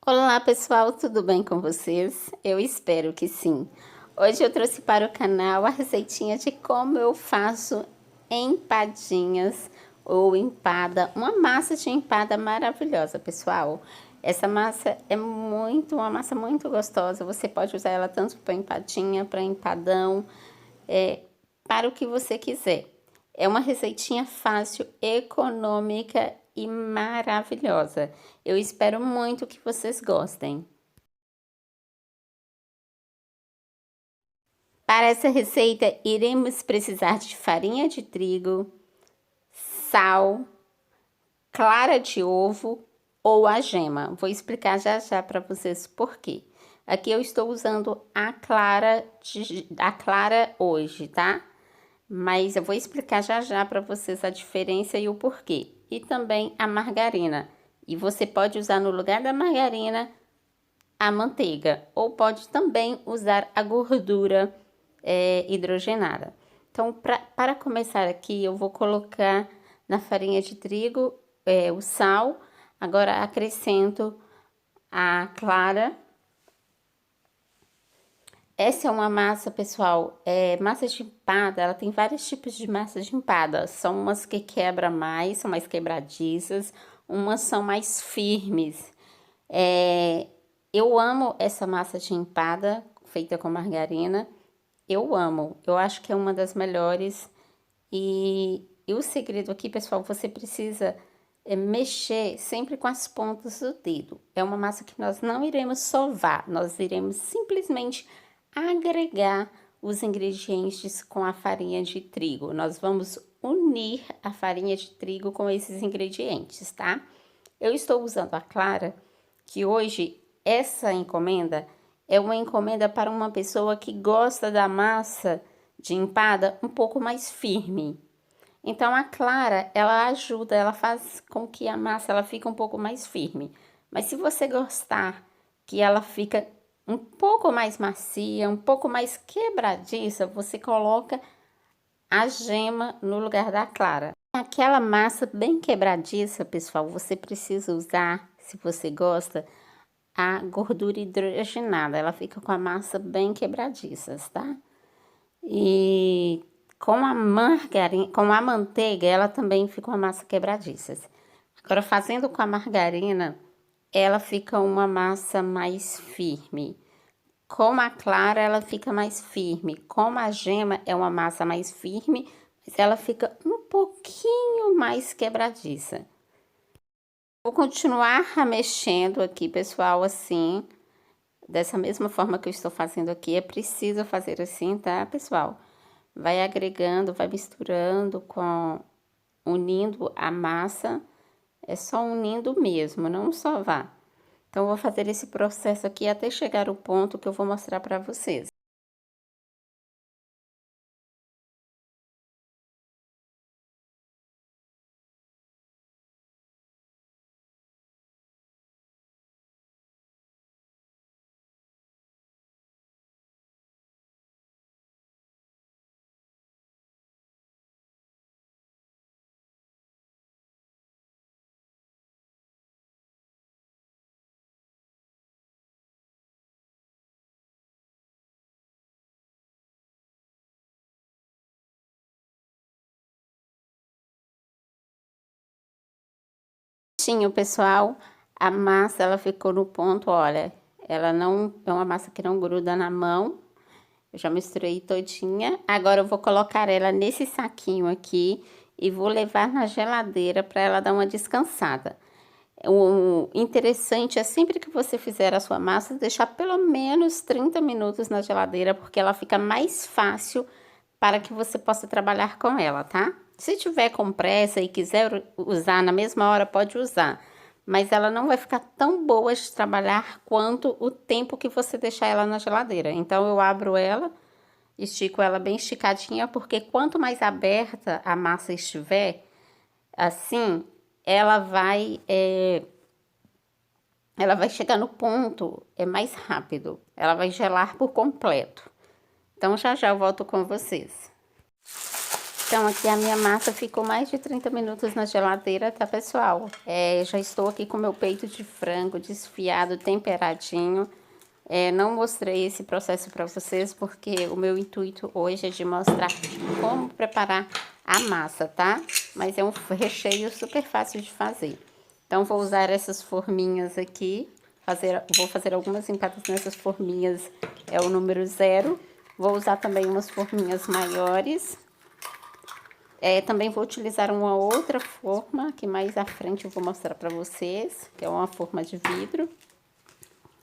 Olá pessoal, tudo bem com vocês? Eu espero que sim. Hoje eu trouxe para o canal a receitinha de como eu faço empadinhas ou empada, uma massa de empada maravilhosa, pessoal. Essa massa é uma massa muito gostosa, você pode usar ela tanto para empadinha, para empadão, para o que você quiser. É uma receitinha fácil, econômica e maravilhosa. Eu espero muito que vocês gostem. Para essa receita, iremos precisar de farinha de trigo, sal, clara de ovo ou a gema. Vou explicar já já para vocês por quê. Aqui eu estou usando a clara hoje, tá? Mas eu vou explicar já já para vocês a diferença e o porquê. E também a margarina. E você pode usar no lugar da margarina a manteiga, ou pode também usar a gordura hidrogenada. Então, para começar aqui, eu vou colocar na farinha de trigo o sal, agora acrescento a clara. Essa é uma massa, pessoal, massa de empada, ela tem vários tipos de massa de empada. São umas que quebram mais, são mais quebradiças, umas são mais firmes. Eu amo essa massa de empada feita com margarina. Eu amo, eu acho que é uma das melhores. E o segredo aqui, pessoal, você precisa mexer sempre com as pontas do dedo. É uma massa que nós não iremos sovar, nós iremos simplesmente agregar os ingredientes com a farinha de trigo. Nós vamos unir a farinha de trigo com esses ingredientes, tá? Eu estou usando a clara, que hoje essa encomenda é uma encomenda para uma pessoa que gosta da massa de empada um pouco mais firme. Então a clara, ela ajuda, ela faz com que a massa ela fique um pouco mais firme. Mas se você gostar que ela fica um pouco mais macia, um pouco mais quebradiça, você coloca a gema no lugar da clara. Aquela massa bem quebradiça, pessoal, você precisa usar, se você gosta, a gordura hidrogenada. Ela fica com a massa bem quebradiça, tá? E com a margarina, com a manteiga, ela também fica uma massa quebradiça. Agora, fazendo com a margarina, ela fica uma massa mais firme. Com a clara, ela fica mais firme. Com a gema, é uma massa mais firme, mas ela fica um pouquinho mais quebradiça. Vou continuar mexendo aqui, pessoal, assim, dessa mesma forma que eu estou fazendo aqui. É preciso fazer assim, tá, pessoal? Vai agregando, vai misturando unindo a massa. É só unindo mesmo, não sovar. Então, eu vou fazer esse processo aqui até chegar ao ponto que eu vou mostrar para vocês. Tinha, pessoal, a massa, ela ficou no ponto, olha, ela não, é uma massa que não gruda na mão. Eu já misturei todinha. Agora eu vou colocar ela nesse saquinho aqui e vou levar na geladeira para ela dar uma descansada. O interessante é sempre que você fizer a sua massa, deixar pelo menos 30 minutos na geladeira, porque ela fica mais fácil para que você possa trabalhar com ela, tá? Se tiver com pressa e quiser usar na mesma hora, pode usar. Mas ela não vai ficar tão boa de trabalhar quanto o tempo que você deixar ela na geladeira. Então, eu abro ela, estico ela bem esticadinha, porque quanto mais aberta a massa estiver, assim, ela vai chegar no ponto, mais rápido. Ela vai gelar por completo. Então, já já eu volto com vocês. Então, aqui a minha massa ficou mais de 30 minutos na geladeira, tá, pessoal? Já estou aqui com meu peito de frango desfiado, temperadinho. Não mostrei esse processo para vocês, porque o meu intuito hoje é de mostrar como preparar a massa, tá? Mas é um recheio super fácil de fazer. Então, vou usar essas forminhas aqui. Vou fazer algumas empadas nessas forminhas, é o número 0. Vou usar também umas forminhas maiores. Também vou utilizar uma outra forma, que mais à frente eu vou mostrar para vocês, que é uma forma de vidro.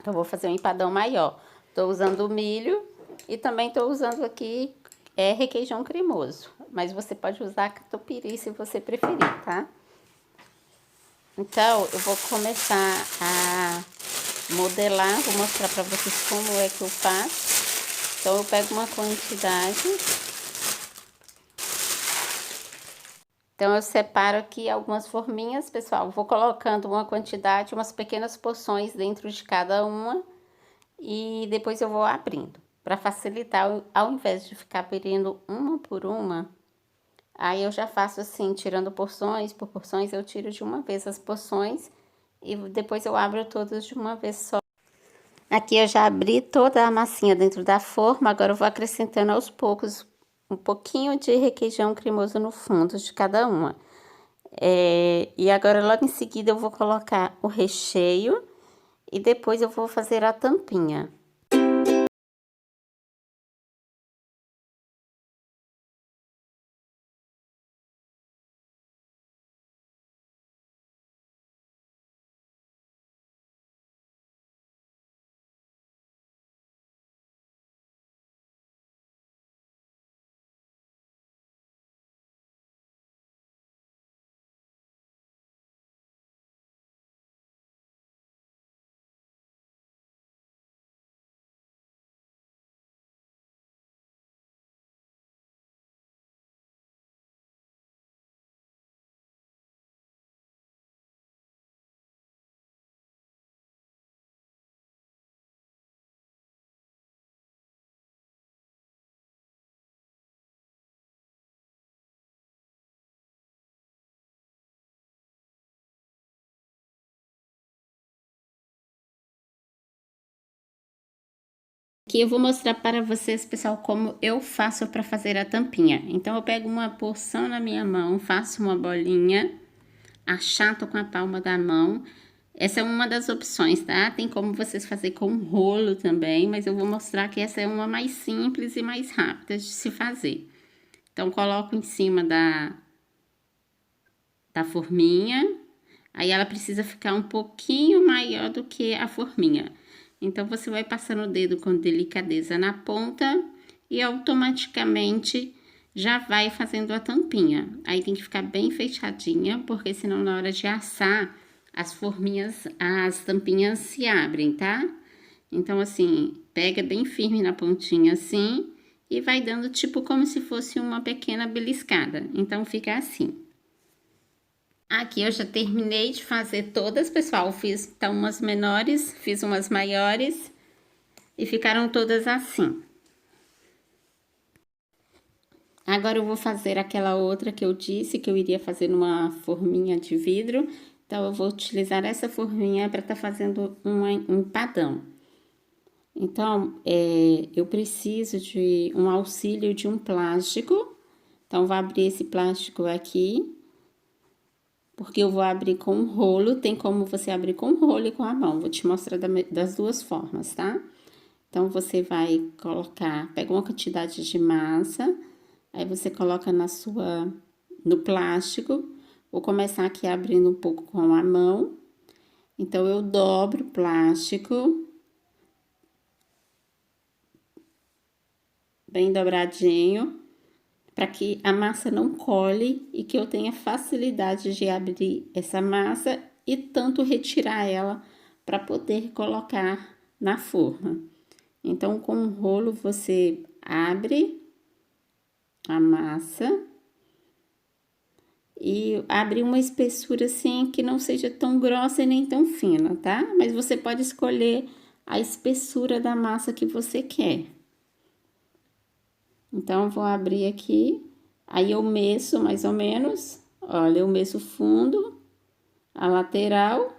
Então, vou fazer um empadão maior. Tô usando o milho e também tô usando aqui requeijão cremoso. Mas você pode usar catupiry se você preferir, tá? Então, eu vou começar a modelar, vou mostrar para vocês como é que eu faço. Então, eu pego uma quantidade. Então, eu separo aqui algumas forminhas, pessoal. Vou colocando uma quantidade, umas pequenas porções dentro de cada uma. E depois eu vou abrindo. Para facilitar, ao invés de ficar abrindo uma por uma, aí eu já faço assim, tirando porções por porções, eu tiro de uma vez as porções. E depois eu abro todas de uma vez só. Aqui eu já abri toda a massinha dentro da forma, agora eu vou acrescentando aos poucos um pouquinho de requeijão cremoso no fundo de cada uma. E agora logo em seguida eu vou colocar o recheio e depois eu vou fazer a tampinha. Aqui eu vou mostrar para vocês, pessoal, como eu faço para fazer a tampinha. Então, eu pego uma porção na minha mão, faço uma bolinha, achato com a palma da mão. Essa é uma das opções, tá? Tem como vocês fazer com rolo também, mas eu vou mostrar que essa é uma mais simples e mais rápida de se fazer. Então, coloco em cima da forminha, aí ela precisa ficar um pouquinho maior do que a forminha. Então, você vai passando o dedo com delicadeza na ponta e automaticamente já vai fazendo a tampinha. Aí tem que ficar bem fechadinha, porque senão na hora de assar, as forminhas, as tampinhas se abrem, tá? Então, assim, pega bem firme na pontinha assim e vai dando tipo como se fosse uma pequena beliscada. Então, fica assim. Aqui eu já terminei de fazer todas, pessoal. Fiz então umas menores, fiz umas maiores e ficaram todas assim. Agora eu vou fazer aquela outra que eu disse que eu iria fazer numa forminha de vidro. Então, eu vou utilizar essa forminha para estar fazendo um empadão. Então, eu preciso de um auxílio de um plástico. Então, vou abrir esse plástico aqui. Porque eu vou abrir com um rolo, tem como você abrir com o rolo e com a mão. Vou te mostrar das duas formas, tá? Então, você vai colocar, pega uma quantidade de massa, aí você coloca no plástico. Vou começar aqui abrindo um pouco com a mão. Então, eu dobro o plástico. Bem dobradinho, para que a massa não cole e que eu tenha facilidade de abrir essa massa e tanto retirar ela para poder colocar na forma. Então, com o rolo, você abre a massa e abre uma espessura assim que não seja tão grossa e nem tão fina, tá? Mas você pode escolher a espessura da massa que você quer. Então, vou abrir aqui Aí eu meço mais ou menos, olha, eu meço o fundo, a lateral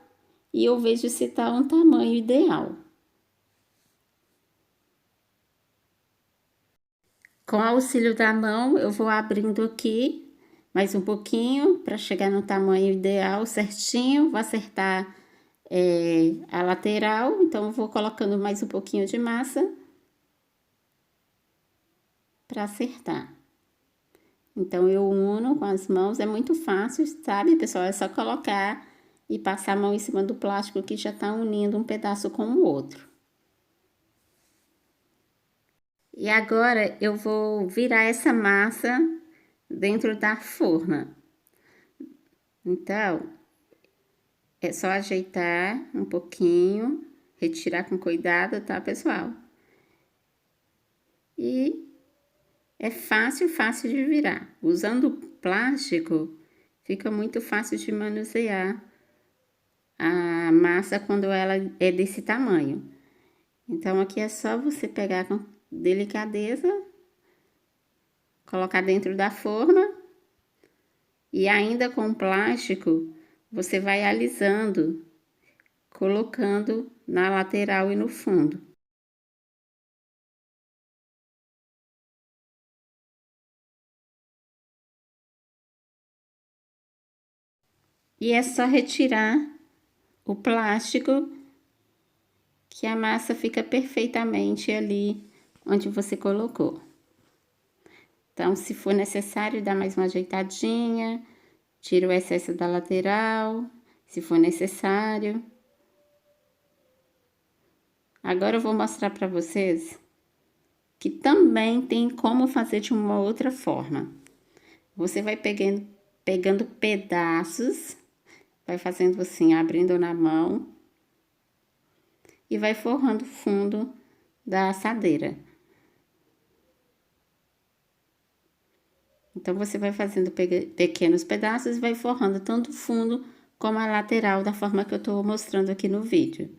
e eu vejo se tá um tamanho ideal. Com o auxílio da mão, eu vou abrindo aqui mais um pouquinho para chegar no tamanho ideal certinho. Vou acertar a lateral, então eu vou colocando mais um pouquinho de massa para acertar. Então eu uno com as mãos, é muito fácil, sabe, pessoal? É só colocar e passar a mão em cima do plástico que já tá unindo um pedaço com o outro. E agora eu vou virar essa massa dentro da forma. Então, é só ajeitar um pouquinho, retirar com cuidado, tá, pessoal? E é fácil de virar. Usando plástico, fica muito fácil de manusear a massa quando ela é desse tamanho. Então, aqui é só você pegar com delicadeza, colocar dentro da forma e ainda com plástico, você vai alisando, colocando na lateral e no fundo. E é só retirar o plástico que a massa fica perfeitamente ali onde você colocou. Então, se for necessário, dá mais uma ajeitadinha, tira o excesso da lateral, se for necessário. Agora eu vou mostrar para vocês que também tem como fazer de uma outra forma. Você vai pegando pedaços, vai fazendo assim, abrindo na mão e vai forrando o fundo da assadeira. Então, você vai fazendo pequenos pedaços e vai forrando tanto o fundo como a lateral da forma que eu tô mostrando aqui no vídeo.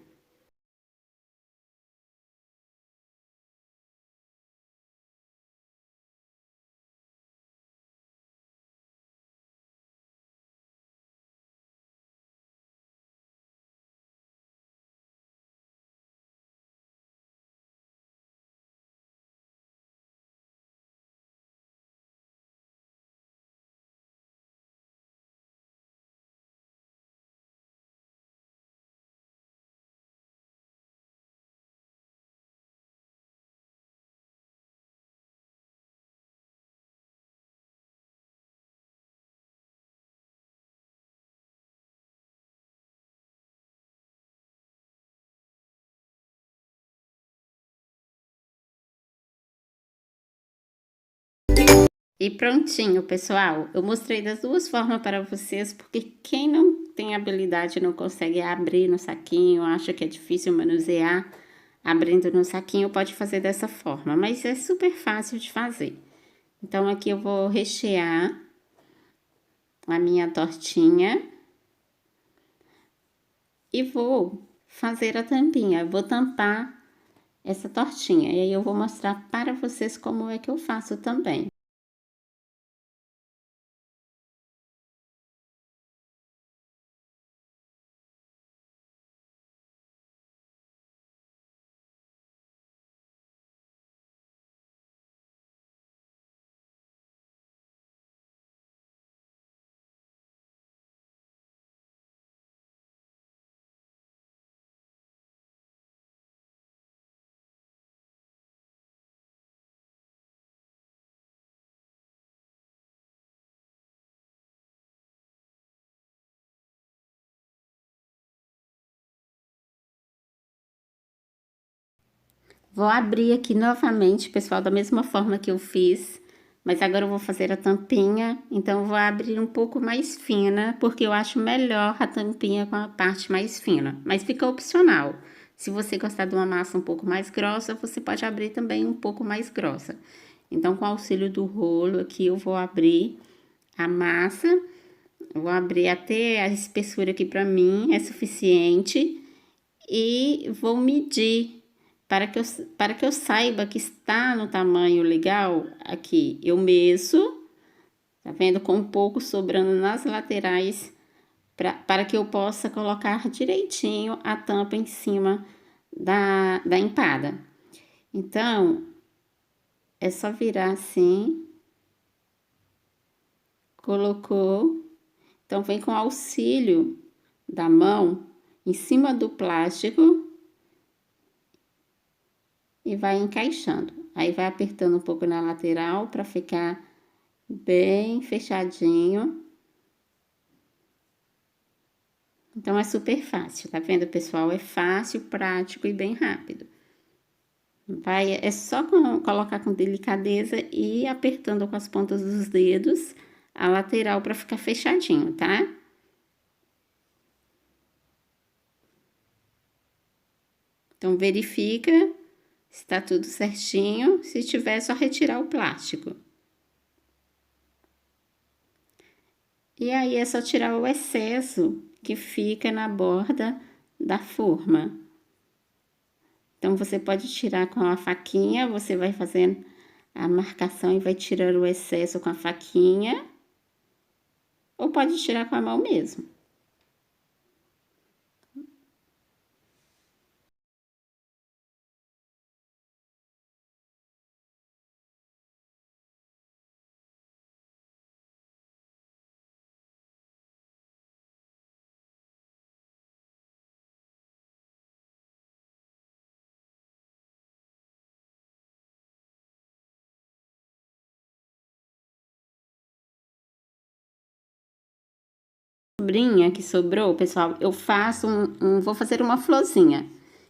E prontinho, pessoal. Eu mostrei das duas formas para vocês, porque quem não tem habilidade não consegue abrir no saquinho, acha que é difícil manusear, abrindo no saquinho, pode fazer dessa forma, mas é super fácil de fazer. Então, aqui eu vou rechear a minha tortinha e vou fazer a tampinha. Eu vou tampar essa tortinha e aí eu vou mostrar para vocês como é que eu faço também. Vou abrir aqui novamente, pessoal, da mesma forma que eu fiz, mas agora eu vou fazer a tampinha, então eu vou abrir um pouco mais fina, porque eu acho melhor a tampinha com a parte mais fina, mas fica opcional. Se você gostar de uma massa um pouco mais grossa, você pode abrir também um pouco mais grossa. Então, com o auxílio do rolo aqui, eu vou abrir a massa, eu vou abrir até a espessura que pra mim é suficiente e vou medir para que eu saiba que está no tamanho legal aqui. Eu meço Tá vendo? Com um pouco sobrando nas laterais, para que eu possa colocar direitinho a tampa em cima da empada. Então, é só virar assim, colocou, então vem com auxílio da mão em cima do plástico e vai encaixando. Aí vai apertando um pouco na lateral para ficar bem fechadinho. Então é super fácil, tá vendo, pessoal? É fácil, prático e bem rápido. É só colocar com delicadeza e ir apertando com as pontas dos dedos a lateral para ficar fechadinho, tá? Então, verifica se tá tudo certinho. Se tiver, é só retirar o plástico. E aí, é só tirar o excesso que fica na borda da forma. Então, você pode tirar com a faquinha, você vai fazendo a marcação e vai tirando o excesso com a faquinha. Ou pode tirar com a mão mesmo. Sobrinha que sobrou, pessoal, eu faço vou fazer uma florzinha,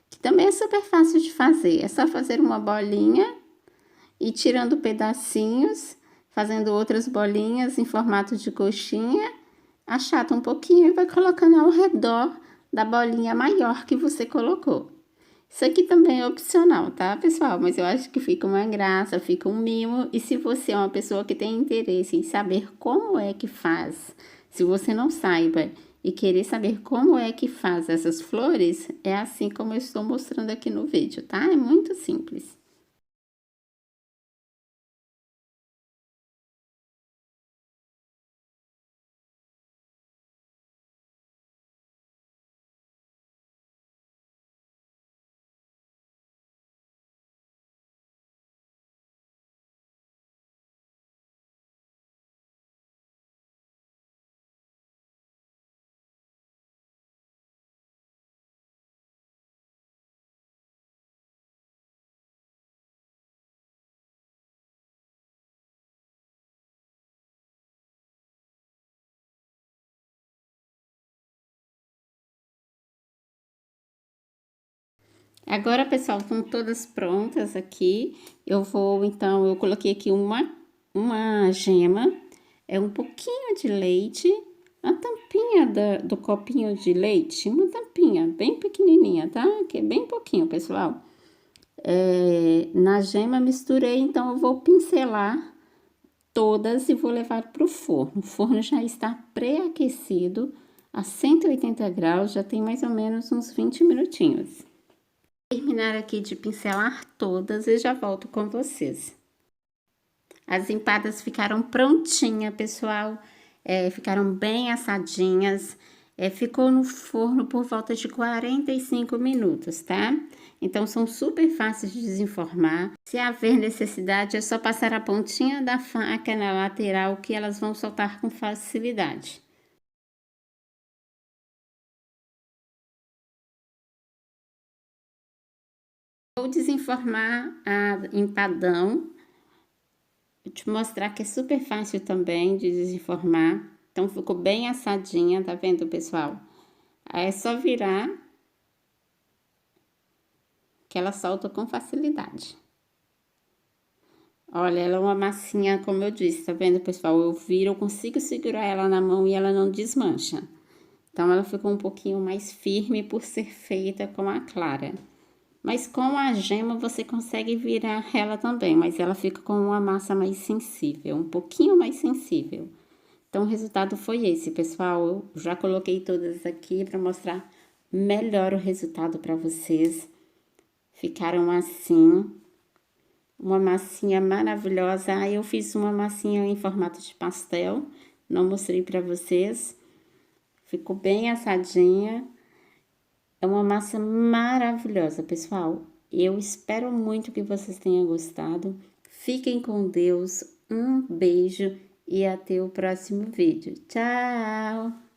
que também é super fácil de fazer. É só fazer uma bolinha e tirando pedacinhos, fazendo outras bolinhas em formato de coxinha, achata um pouquinho e vai colocando ao redor da bolinha maior que você colocou. Isso aqui também é opcional, tá, pessoal? Mas eu acho que fica uma graça, fica um mimo. E se você é uma pessoa que tem interesse em saber como é que faz, se você não saiba e querer saber como é que faz essas flores, é assim como eu estou mostrando aqui no vídeo, tá? É muito simples. Agora, pessoal, estão todas prontas aqui. Então, eu coloquei aqui uma gema, é um pouquinho de leite, a tampinha do copinho de leite, uma tampinha bem pequenininha, tá? Que é bem pouquinho, pessoal. Na gema misturei, então eu vou pincelar todas e vou levar para o forno. O forno já está pré-aquecido a 180 graus, já tem mais ou menos uns 20 minutinhos. Terminar aqui de pincelar todas e já volto com vocês. As empadas ficaram prontinhas, pessoal. Ficaram bem assadinhas. Ficou no forno por volta de 45 minutos, tá? Então, são super fáceis de desenformar. Se haver necessidade, é só passar a pontinha da faca na lateral que elas vão soltar com facilidade. Vou desenformar a empadão. Vou te mostrar que é super fácil também de desenformar. Então, ficou bem assadinha, tá vendo, pessoal? Aí é só virar que ela solta com facilidade. Olha, ela é uma massinha, como eu disse, tá vendo, pessoal? Eu viro, eu consigo segurar ela na mão e ela não desmancha. Então, ela ficou um pouquinho mais firme por ser feita com a clara. Mas com a gema você consegue virar ela também, mas ela fica com uma massa mais sensível, um pouquinho mais sensível. Então, o resultado foi esse, pessoal. Eu já coloquei todas aqui para mostrar melhor o resultado para vocês. Ficaram assim. uma massinha maravilhosa. Aí eu fiz uma massinha em formato de pastel, não mostrei pra vocês. Ficou bem assadinha. É uma massa maravilhosa, pessoal. Eu espero muito que vocês tenham gostado. Fiquem com Deus, um beijo e até o próximo vídeo. Tchau!